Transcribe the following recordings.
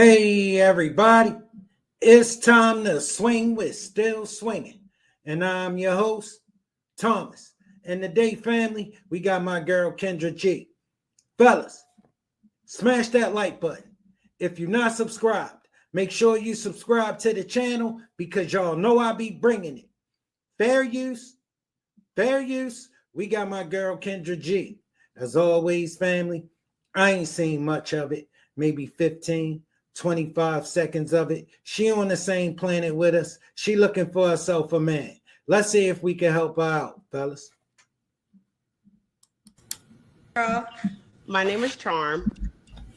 Hey everybody, it's time to swing with Still Swinging. And I'm your host, Thomas. And today, family, we got my girl Kendra G. Fellas, smash that like button. If you're not subscribed, make sure you subscribe to the channel because y'all know I be bringing it. Fair use, fair use. We got my girl Kendra G. As always, family, I ain't seen much of it, maybe 15, 25 seconds of it. She on the same planet with us. She looking for herself a man. Let's see if we can help her out, fellas. My name is Charm.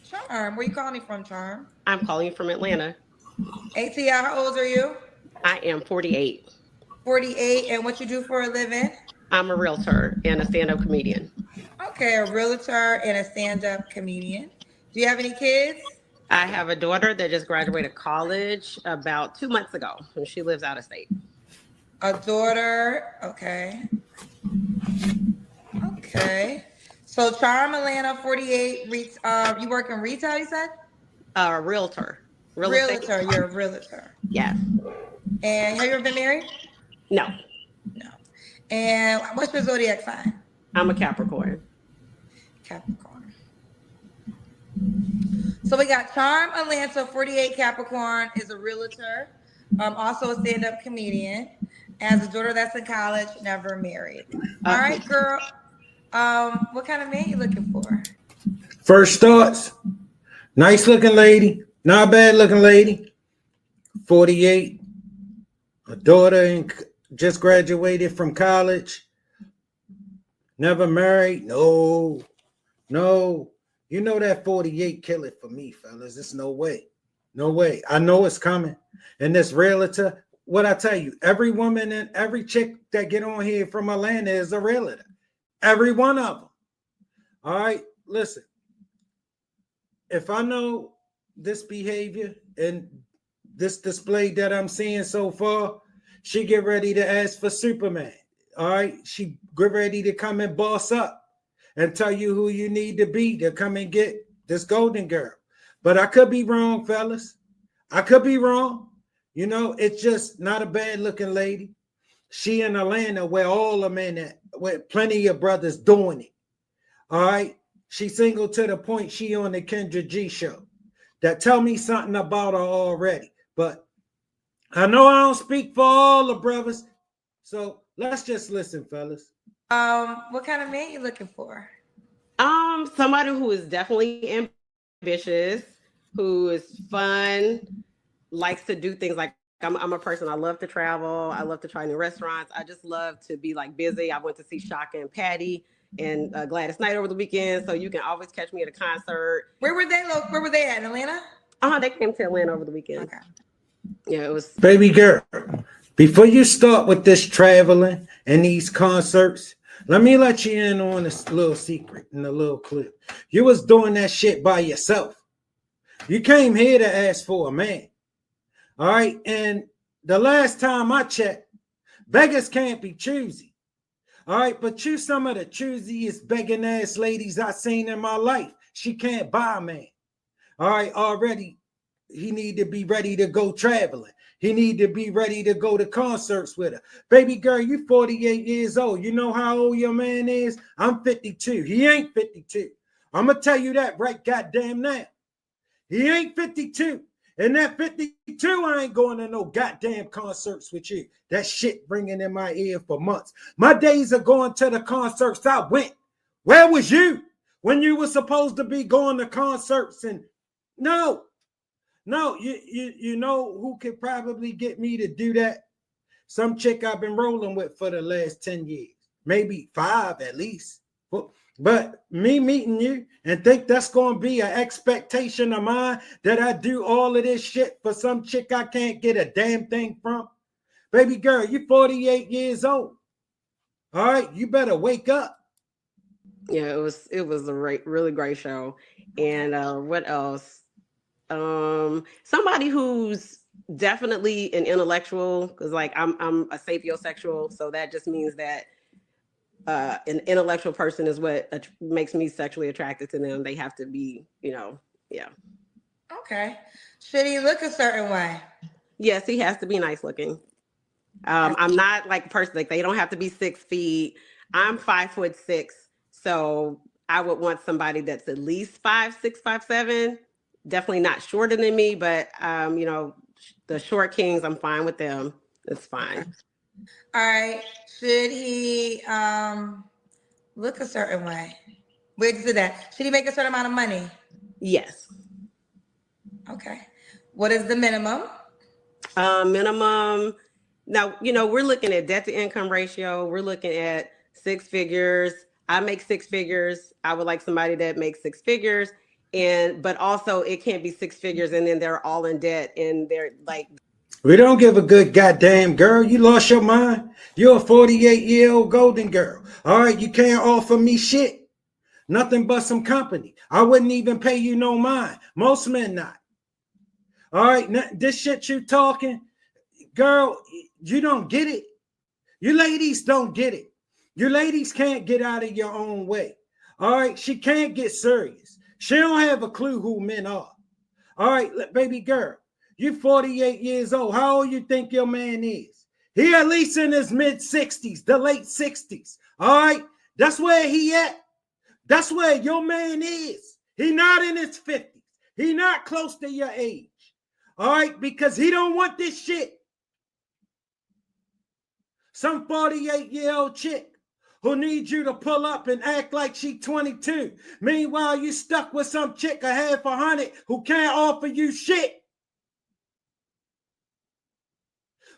Charm, where you calling me from, Charm? I'm calling you from Atlanta. ATI, how old are you? I am 48. 48, and what you do for a living? I'm a realtor and a stand-up comedian. Okay, a realtor and a stand-up comedian. Do you have any kids? I have a daughter that just graduated college about 2 months ago, and she lives out of state. A daughter, okay. Okay. So Charm, Atlanta, 48, you work in retail, you said? Realtor. Realtor, you're a realtor. Yes. And have you ever been married? No. No. And what's your zodiac sign? I'm a Capricorn. Capricorn. So we got Charm Atlanta, 48, Capricorn, is a realtor, also a stand-up comedian, has a daughter that's in college, never married. All right, girl. What kind of man you looking for? First thoughts, nice looking lady, not bad looking lady, 48, a daughter and just graduated from college, never married. No. You know that 48 kill it for me, fellas. There's no way. I know it's coming. And this realtor, what I tell you, every woman and every chick that get on here from Atlanta is a realtor. Every one of them. All right, listen. If I know this behavior and this display that I'm seeing so far, she get ready to ask for Superman. All right, she get ready to come and boss up and tell you who you need to be to come and get this golden girl. But I could be wrong, fellas. I could be wrong. You know, it's just not a bad looking lady. She in Atlanta where all the men at, where plenty of brothers doing it. All right. She single to the point she on the Kendra G show. That tell me something about her already. But I know I don't speak for all the brothers. So let's just listen, fellas. What kind of man you looking for? Somebody who is definitely ambitious, who is fun, likes to do things like I'm a person. I love to travel. I love to try new restaurants. I just love to be like busy. I went to see Shaka and Patty and Gladys Knight over the weekend, so you can always catch me at a concert. Where were they at? In Atlanta? They came to Atlanta over the weekend. Okay. Yeah, it was. Baby girl, before you start with this traveling and these concerts, let me let you in on this little secret in a little clip. You was doing that shit by yourself. You came here to ask for a man. All right. And the last time I checked, beggars can't be choosy. All right. But you some of the choosiest begging ass ladies I seen in my life. She can't buy a man. All right. Already, he need to be ready to go traveling. He need to be ready to go to concerts with her. Baby girl, you 48 years old. You know how old your man is? I'm 52. He ain't 52. I'm going to tell you that right goddamn now. He ain't 52. And that 52, I ain't going to no goddamn concerts with you. That shit ringing in my ear for months. My days of going to the concerts I went. Where was you when you were supposed to be going to concerts? And no, you know who could probably get me to do that? Some chick I've been rolling with for the last 10 years, maybe 5 at least. But me meeting you and think that's going to be an expectation of mine that I do all of this shit for some chick I can't get a damn thing from? Baby girl, you 48 years old. All right, you better wake up. Yeah, it was a really great show. And what else? Somebody who's definitely an intellectual, because like I'm a sapiosexual, so that just means that an intellectual person is what makes me sexually attracted to them. They have to be, yeah. Okay. Should he look a certain way? Yes, he has to be nice looking. I'm not like a person, like they don't have to be 6 feet. I'm 5'6", so I would want somebody that's at least 5'6", 5'7". Definitely not shorter than me, but you know, the short kings, I'm fine with them. It's fine. Okay. All right. Should he look a certain way? Where does it at? Should he make a certain amount of money? Yes. Okay. What is the minimum? Minimum. Now, you know, we're looking at debt to income ratio. We're looking at 6 figures. I make 6 figures. I would like somebody that makes 6 figures. But also it can't be 6 figures and then they're all in debt and they're like. We don't give a good goddamn, girl. You lost your mind. You're a 48-year-old golden girl. All right, you can't offer me shit. Nothing but some company. I wouldn't even pay you no mind. Most men not. All right, this shit you talking, girl, you don't get it. You ladies don't get it. You ladies can't get out of your own way. All right, she can't get serious. She don't have a clue who men are. All right, baby girl, you're 48 years old. How old you think your man is? He at least in his mid-60s, the late 60s. All right, that's where he at. That's where your man is. He not in his 50s. He not close to your age. All right, because he don't want this shit. Some 48-year-old chick who needs you to pull up and act like she 22. Meanwhile, you stuck with some chick a half $100 who can't offer you shit.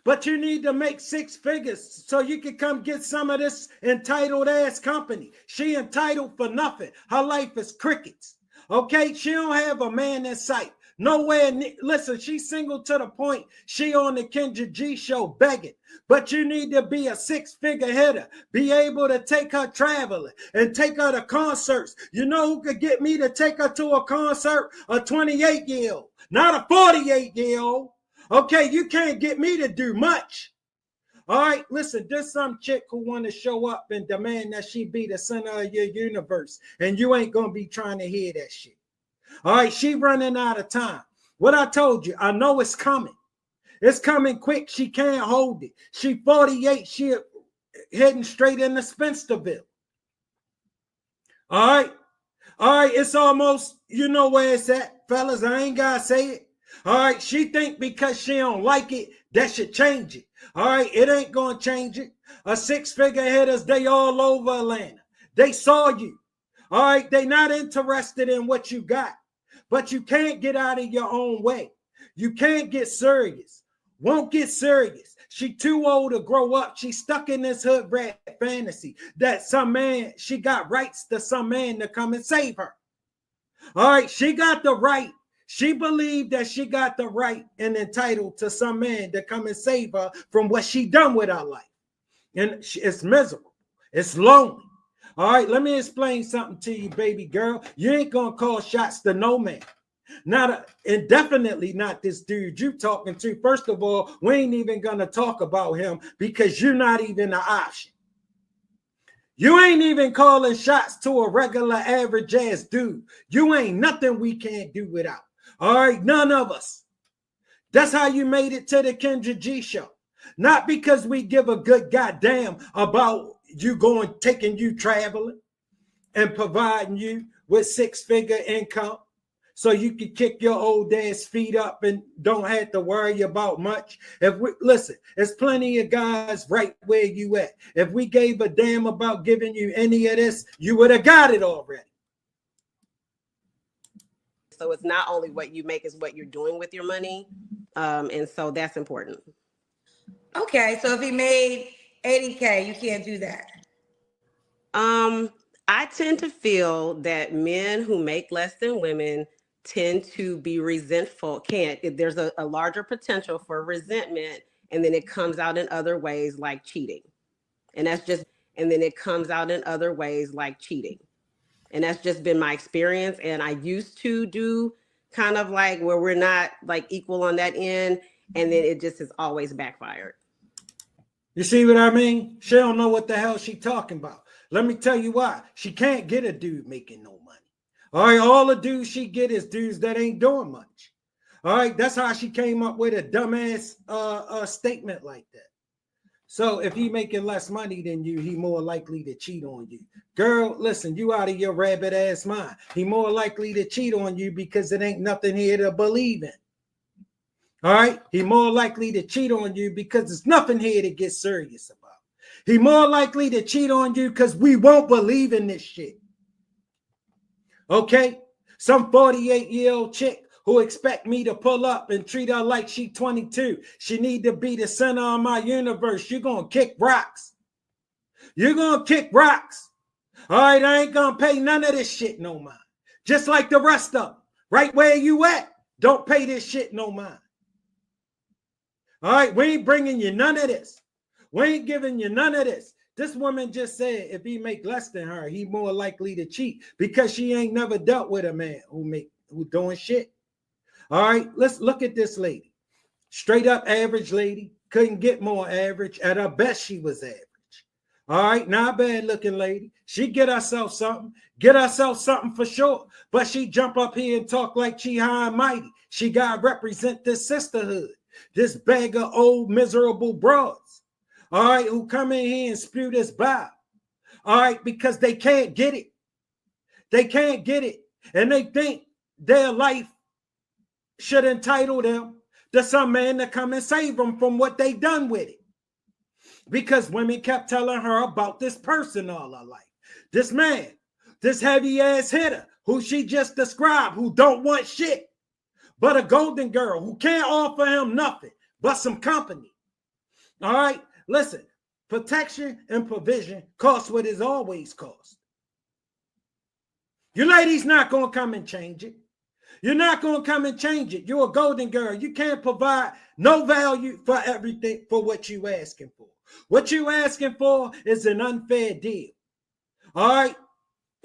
But you need to make 6 figures so you can come get some of this entitled ass company. She entitled for nothing. Her life is crickets. Okay, she don't have a man in sight. Nowhere. Listen, she's single to the point she on the Kendra G show begging. But you need to be a 6-figure hitter. Be able to take her traveling and take her to concerts. You know who could get me to take her to a concert? A 28-year-old, not a 48-year-old. Okay, you can't get me to do much. All right, listen, there's some chick who want to show up and demand that she be the center of your universe. And you ain't going to be trying to hear that shit. All right, she running out of time. What I told you, I know it's coming. It's coming quick. She can't hold it. She 48. She heading straight into Spencerville. All right. All right, it's almost, you know where it's at, fellas. I ain't got to say it. All right, she think because she don't like it, that should change it. All right, it ain't going to change it. A 6-figure hitters, they all over Atlanta. They saw you. All right, they not interested in what you got. But you can't get out of your own way. You can't get serious. Won't get serious. She too old to grow up. She's stuck in this hood rat fantasy that some man, she got rights to some man to come and save her. All right, she got the right. She believed that she got the right and entitled to some man to come and save her from what she done with her life. And it's miserable. It's lonely. All right, let me explain something to you, baby girl. You ain't going to call shots to no man. And definitely not this dude you talking to. First of all, we ain't even going to talk about him because you're not even an option. You ain't even calling shots to a regular average ass dude. You ain't nothing we can't do without. All right, none of us. That's how you made it to the Kendra G show. Not because we give a good goddamn about you taking you traveling and providing you with 6-figure income so you can kick your old ass feet up and don't have to worry about much. Listen, there's plenty of guys right where you at. If we gave a damn about giving you any of this, you would have got it already. So it's not only what you make, it's what you're doing with your money. And so that's important. Okay, so if he made 80K, you can't do that. I tend to feel that men who make less than women tend to be resentful. There's a larger potential for resentment, and then it comes out in other ways like cheating. And that's just been my experience. And I used to do kind of like where we're not like equal on that end, and then it just has always backfired. You see what I mean? She don't know what the hell she talking about. Let me tell you why. She can't get a dude making no money. All right, all the dudes she get is dudes that ain't doing much. All right, that's how she came up with a dumbass statement like that. So if he making less money than you, he more likely to cheat on you. Girl, listen, you out of your rabbit ass mind. He more likely to cheat on you because it ain't nothing here to believe in. All right, he more likely to cheat on you because there's nothing here to get serious about. He more likely to cheat on you because we won't believe in this shit. Okay, some 48-year-old chick who expect me to pull up and treat her like she 22. She need to be the center of my universe. You're going to kick rocks. You're going to kick rocks. All right, I ain't going to pay none of this shit no mind. Just like the rest of them. Right where you at, don't pay this shit no mind. All right, we ain't bringing you none of this. We ain't giving you none of this. This woman just said if he make less than her, he more likely to cheat because she ain't never dealt with a man who doing shit. All right, let's look at this lady. Straight up average lady. Couldn't get more average. At her best, she was average. All right, not a bad looking lady. She get herself something. Get herself something for sure. But she jump up here and talk like she high and mighty. She got to represent this sisterhood. This bag of old miserable broads. All right, who come in here and spew this Bible. All right, because they can't get it. They can't get it. And they think their life should entitle them to some man to come and save them from what they done with it. Because women kept telling her about this person all her life. This man, this heavy ass hitter who she just described, who don't want shit, but a golden girl who can't offer him nothing but some company. All right, listen, protection and provision cost what it's always cost. Your lady's not going to come and change it. You're not going to come and change it. You're a golden girl. You can't provide no value for everything for what you asking for. What you asking for is an unfair deal. All right?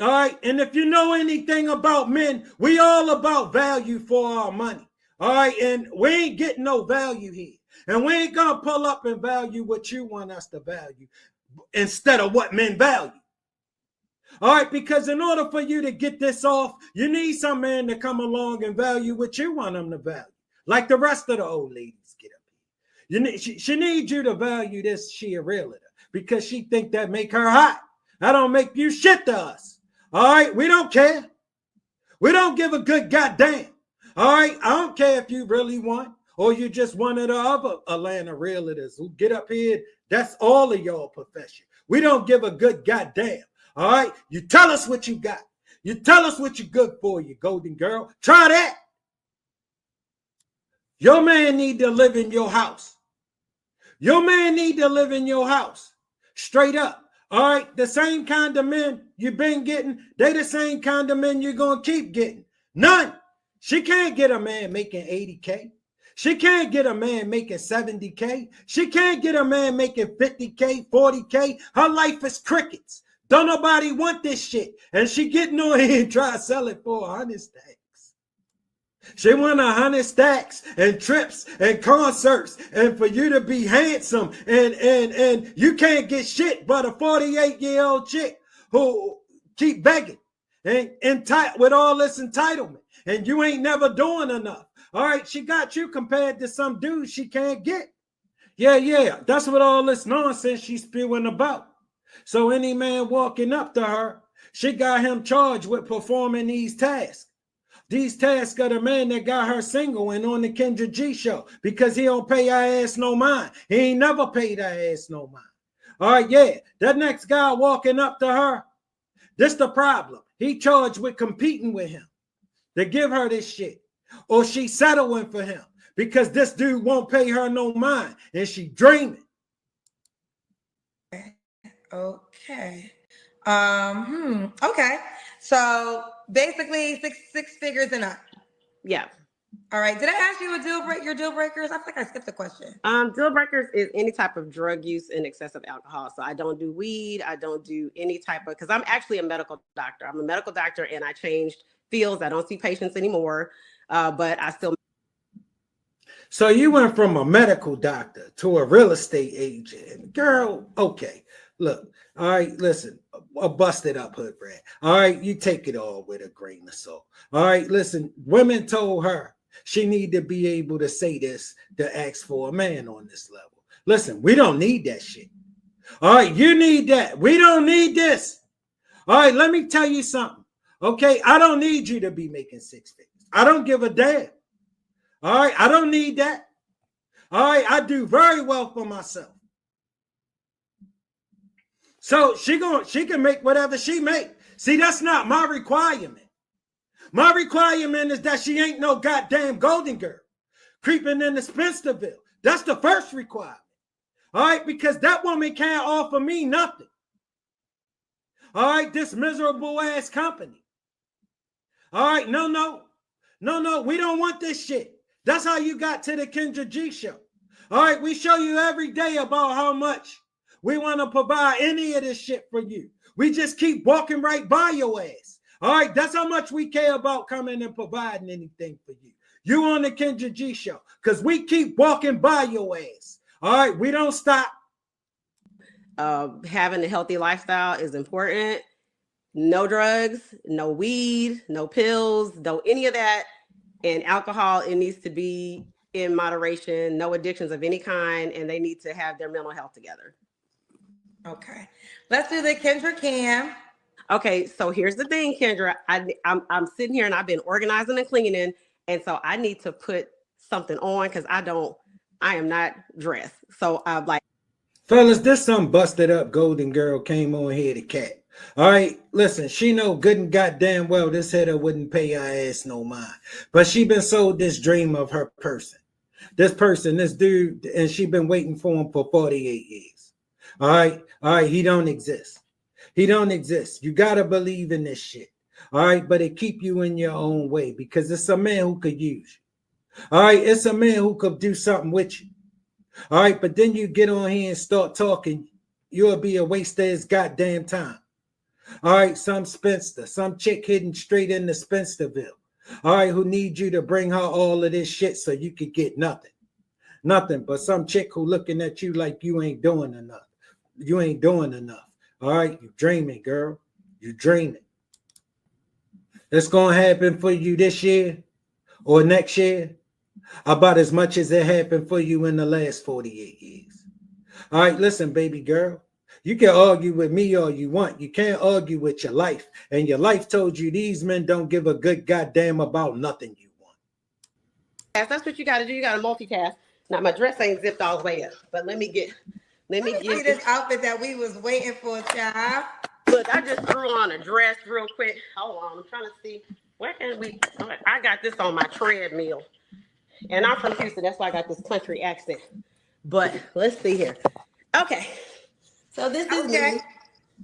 All right? And if you know anything about men, we all about value for our money. All right? And we ain't getting no value here. And we ain't going to pull up and value what you want us to value instead of what men value. All right, because in order for you to get this off, you need some man to come along and value what you want them to value, like the rest of the old ladies get up here. She needs you to value this. She a realtor because she think that make her hot. That don't make you shit to us. All right, we don't care. We don't give a good goddamn. All right, I don't care if you really want or you just one of the other Atlanta realtors who get up here. That's all of your profession. We don't give a good goddamn. All right, you tell us what you got. You tell us what you're good for, you golden girl. Try that. Your man need to live in your house. Your man need to live in your house. Straight up. All right, the same kind of men you've been getting, they the same kind of men you're going to keep getting. None. She can't get a man making 80K. She can't get a man making 70K. She can't get a man making 50K, 40K. Her life is crickets. Don't nobody want this shit. And she getting on here and try to sell it for 100 stacks. She want 100 stacks and trips and concerts and for you to be handsome. And you can't get shit but a 48-year-old chick who keep begging and with all this entitlement. And you ain't never doing enough. All right, she got you compared to some dude she can't get. Yeah. That's what all this nonsense she's spewing about. So any man walking up to her, she got him charged with performing these tasks. These tasks are the man that got her single and on the Kendra G show because he don't pay her ass no mind. He ain't never paid her ass no mind. All right, yeah. That next guy walking up to her, this the problem. He charged with competing with him to give her this shit. Or she settling for him because this dude won't pay her no mind and she dreaming. Okay. Okay. So basically six figures and up. Yeah. All right. Did I ask you your deal breakers? I feel like I skipped the question. Deal breakers is any type of drug use and excessive alcohol. So I don't do weed. I don't do any type of, because I'm actually a medical doctor. I'm a medical doctor and I changed fields. I don't see patients anymore, but I still. So you went from a medical doctor to a real estate agent. Girl, okay. Look, all right, listen, a busted up hood rat. All right, you take it all with a grain of salt. All right, listen, women told her she need to be able to say this to ask for a man on this level. Listen, we don't need that shit. All right, you need that. We don't need this. All right, let me tell you something. Okay, I don't need you to be making six figures. I don't give a damn. All right, I don't need that. All right, I do very well for myself. So she can make whatever she make. See, that's not my requirement. My requirement is that she ain't no goddamn golden girl creeping in the Spencerville. That's the first requirement. All right, because that woman can't offer me nothing. All right, this miserable ass company. All right, no, we don't want this shit. That's how you got to the Kendra G show. All right, we show you every day about how much we want to provide any of this shit for you. We just keep walking right by your ass. All right, that's how much we care about coming and providing anything for you. You on the Kendra G show because we keep walking by your ass. All right, we don't stop. Having a healthy lifestyle is important. No drugs, no weed, no pills, no any of that. And alcohol, it needs to be in moderation, no addictions of any kind, and they need to have their mental health together. Okay, let's do the Kendra Cam. Okay, so here's the thing, Kendra. I'm sitting here and I've been organizing and cleaning, and so I need to put something on because I am not dressed. So I'm like, fellas, this some busted up golden girl came on here to cat. All right, listen, she know good and goddamn well this header wouldn't pay her ass no mind. But she been sold this dream of her person. This dude, and she been waiting for him for 48 years. All right, he don't exist. He don't exist. You got to believe in this shit. All right, but it keep you in your own way because it's a man who could use you. All right, it's a man who could do something with you. All right, but then you get on here and start talking, you'll be a waste of his goddamn time. All right, some spinster, some chick hidden straight in the Spencerville. All right, who need you to bring her all of this shit so you could get nothing. Nothing but some chick who looking at you like you ain't doing enough. You ain't doing enough. All right, you dreaming, girl. You dreaming. It's going to happen for you this year or next year about as much as it happened for you in the last 48 years. All right, listen, baby girl. You can argue with me all you want. You can't argue with your life. And your life told you these men don't give a good goddamn about nothing you want. that's what you got to do. You got to multitask. Now, my dress ain't zipped all the way up, but let me get this outfit that we was waiting for, child. Look, I just threw on a dress real quick. Hold on, I'm trying to see. Where can we? I got this on my treadmill. And I'm from Houston. That's why I got this country accent. But let's see here. Okay. So this is okay. me.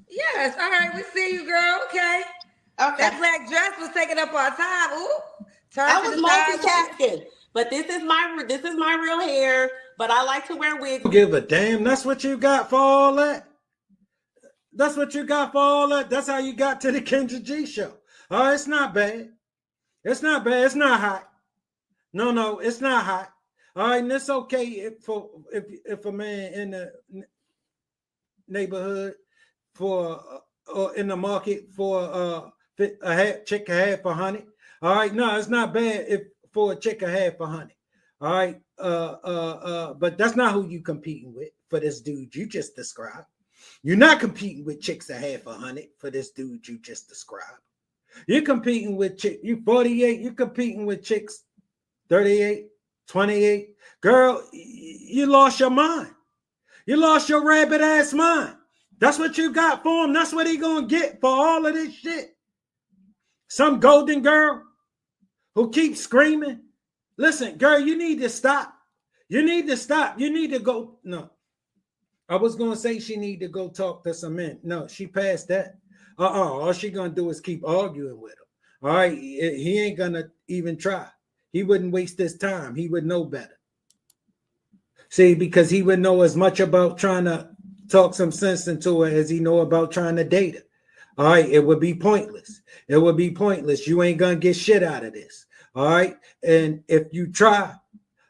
Yes. All right. We see you, girl. Okay. Okay. That black dress was taking up our time. Ooh. I was multitasking. But this is my real hair. But I like to wear wigs. Give a damn. That's what you got for all that. That's what you got for all that. That's how you got to the Kendra G show. Oh, it's not bad. It's not bad. It's not hot. No, it's not hot. All right, and it's okay if a man in the neighborhood or in the market for a chick a half $100. All right, no, it's not bad if for a chick a half $100. All right, but that's not who you competing with for this dude you just described. You're not competing with chicks a half $100 for this dude you just described. You're competing with chicks. You 48. You're competing with chicks 38, 28. Girl, you lost your mind. You lost your rabbit ass mind. That's what you got for him. That's what he gonna get for all of this shit. Some golden girl who keeps screaming. Listen, girl, you need to stop. You need to stop. You need to go. No, I was gonna say she need to go talk to some men. No, she passed that. All she gonna do is keep arguing with him. All right, he ain't gonna even try. He wouldn't waste his time. He would know better. See, because he would know as much about trying to talk some sense into her as he know about trying to date her. All right, it would be pointless. It would be pointless. You ain't gonna get shit out of this. All right, and if you try,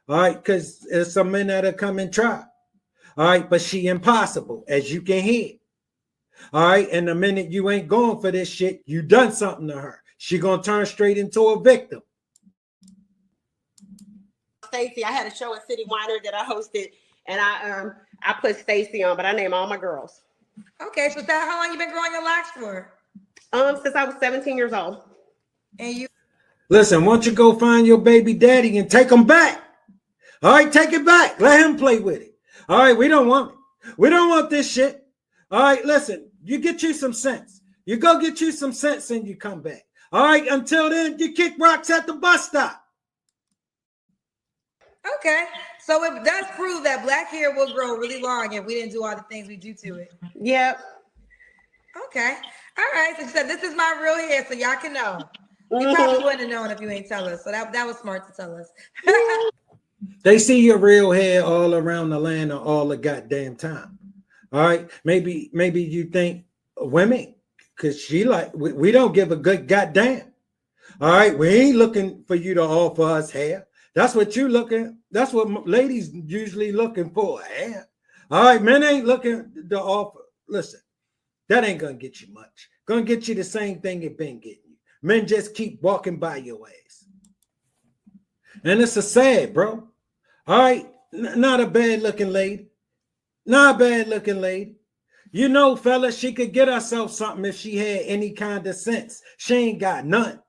all right, because there's some men that'll come and try. All right, but she impossible, as you can hear. All right. And the minute you ain't going for this shit, you done something to her. She gonna turn straight into a victim. Stacy, I had a show at City Winery that I hosted, and I put Stacy on, but I named all my girls. Okay, so how long you been growing your locks for? Since I was 17 years old. And you Listen, why don't you go find your baby daddy and take him back? All right, take it back. Let him play with it. All right, we don't want it. We don't want this shit. All right, listen, you get you some sense. You go get you some sense and you come back. All right, until then, you kick rocks at the bus stop. okay? So it does prove that black hair will grow really long if we didn't do all the things we do to it. Yep. Okay. All right. So you said this is my real hair, so y'all can know. You probably wouldn't have known if you ain't tell us. So that was smart to tell us. They see your real hair all around the land all the goddamn time. All right, maybe you think women, because she like we don't give a good goddamn. All right, we ain't looking for you to offer us hair. That's what you looking. That's what ladies usually looking for, hair. All right, men ain't looking to offer. Listen, that ain't gonna get you much. Gonna get you the same thing it been getting you. Men just keep walking by your ass, and it's a sad, bro. All right, not a bad looking lady, not a bad looking lady. You know, fellas, she could get herself something if she had any kind of sense. She ain't got none.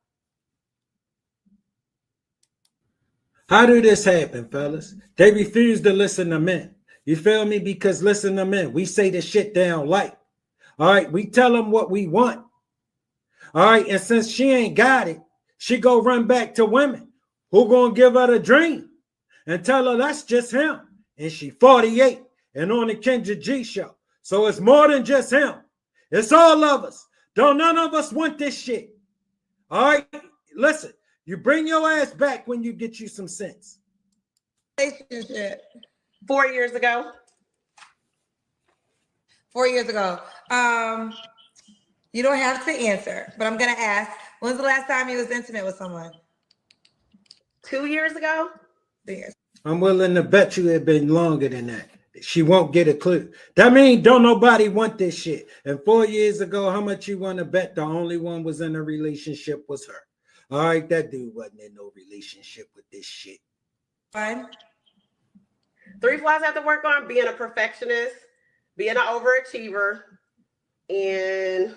How did this happen, fellas? They refuse to listen to men. You feel me? Because listen to men. We say the shit down light. All right, we tell them what we want. All right, and since she ain't got it, she go run back to women who gonna give her the dream and tell her that's just him. And she 48 and on the Kendra G show. So it's more than just him. It's all of us. Don't none of us want this shit. All right, listen. You bring your ass back when you get you some sense. Relationship. 4 years ago. 4 years ago. You don't have to answer, but I'm gonna ask. When's the last time you was intimate with someone? 2 years ago. 2 years. I'm willing to bet you it been longer than that. She won't get a clue. That means don't nobody want this shit. And 4 years ago, how much you want to bet the only one was in a relationship was her? All right, that dude wasn't in no relationship with this shit. Fine. 3 flaws I have to work on: being a perfectionist, being an overachiever, and